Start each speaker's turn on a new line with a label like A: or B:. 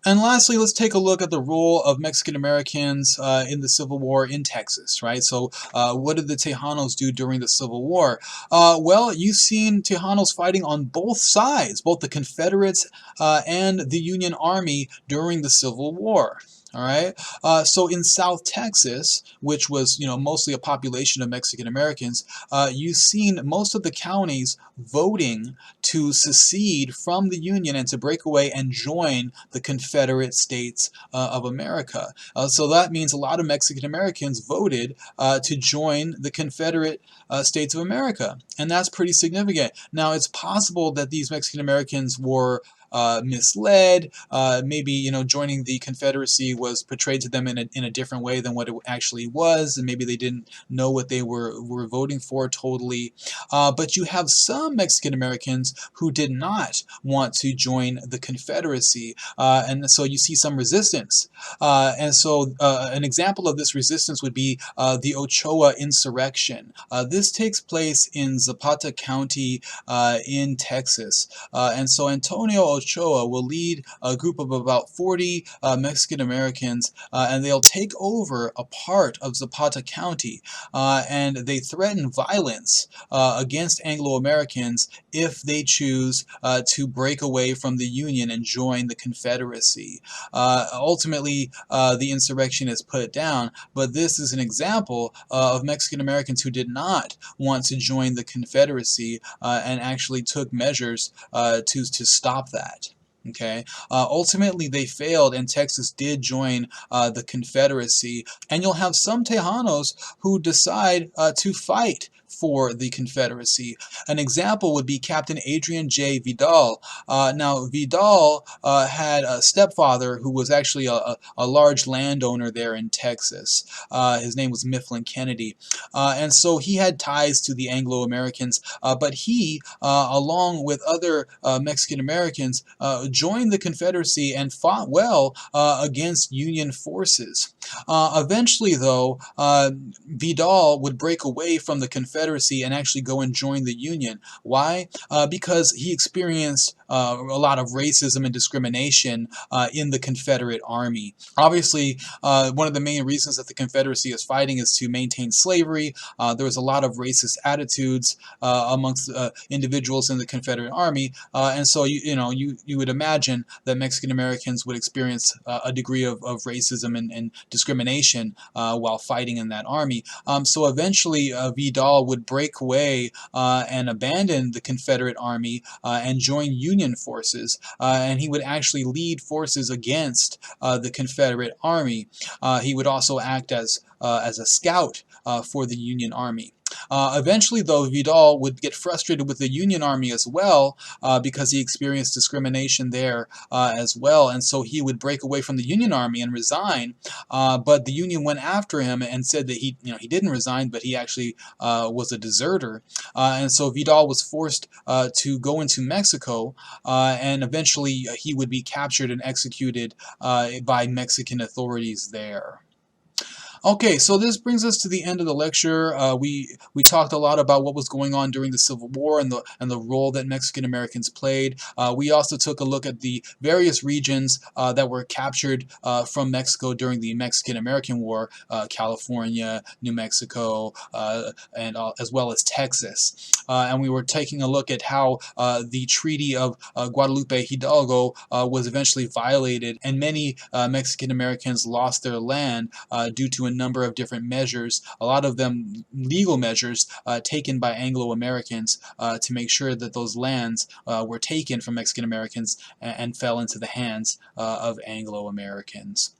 A: And lastly, let's take a look at the role of Mexican Americans in the Civil War in Texas, right? So, what did the Tejanos do during the Civil War? Well, you've seen Tejanos fighting on both sides, both the Confederates and the Union Army during the Civil War. All right. So in South Texas, which was mostly a population of Mexican Americans, you've seen most of the counties voting to secede from the Union and to break away and join the Confederate States of America. So that means a lot of Mexican Americans voted to join the Confederate States of America, and that's pretty significant. Now, it's possible that these Mexican Americans were misled. Maybe joining the Confederacy was portrayed to them in a different way than what it actually was, and maybe they didn't know what they were voting for totally. But you have some Mexican Americans who did not want to join the Confederacy, and so you see some resistance. And so an example of this resistance would be the Ochoa insurrection. This takes place in Zapata County in Texas. And so Antonio Ochoa will lead a group of about 40 Mexican Americans, and they'll take over a part of Zapata County, and they threaten violence against Anglo-Americans if they choose to break away from the Union and join the Confederacy. Ultimately, the insurrection is put down, but this is an example of Mexican Americans who did not want to join the Confederacy and actually took measures to stop that. Okay. Ultimately, they failed, and Texas did join the Confederacy. And you'll have some Tejanos who decide to fight for the Confederacy. An example would be Captain Adrian J. Vidal. Now, Vidal had a stepfather who was actually a large landowner there in Texas. His name was Mifflin Kennedy. And so he had ties to the Anglo-Americans, but he, along with other Mexican Americans, joined the Confederacy and fought well against Union forces. Eventually, though, Vidal would break away from the Confederacy and actually go and join the Union. Why? Because he experienced a lot of racism and discrimination in the Confederate Army. Obviously, one of the main reasons that the Confederacy is fighting is to maintain slavery. There was a lot of racist attitudes amongst individuals in the Confederate Army, and so you would imagine that Mexican Americans would experience a degree of racism and discrimination while fighting in that army. So eventually, Vidal would break away and abandon the Confederate Army and join Union forces, and he would actually lead forces against the Confederate Army. He would also act as a scout for the Union Army. Eventually, though, Vidal would get frustrated with the Union Army as well because he experienced discrimination there as well, and so he would break away from the Union Army and resign. But the Union went after him and said that he didn't resign, but he actually was a deserter, and so Vidal was forced to go into Mexico, and eventually he would be captured and executed by Mexican authorities there. Okay, so this brings us to the end of the lecture. We talked a lot about what was going on during the Civil War and the role that Mexican Americans played. We also took a look at the various regions that were captured from Mexico during the Mexican American War, California, New Mexico, and as well as Texas. And we were taking a look at how the Treaty of Guadalupe Hidalgo was eventually violated, and many Mexican Americans lost their land due to a number of different measures, a lot of them legal measures taken by Anglo-Americans to make sure that those lands were taken from Mexican Americans and fell into the hands of Anglo-Americans.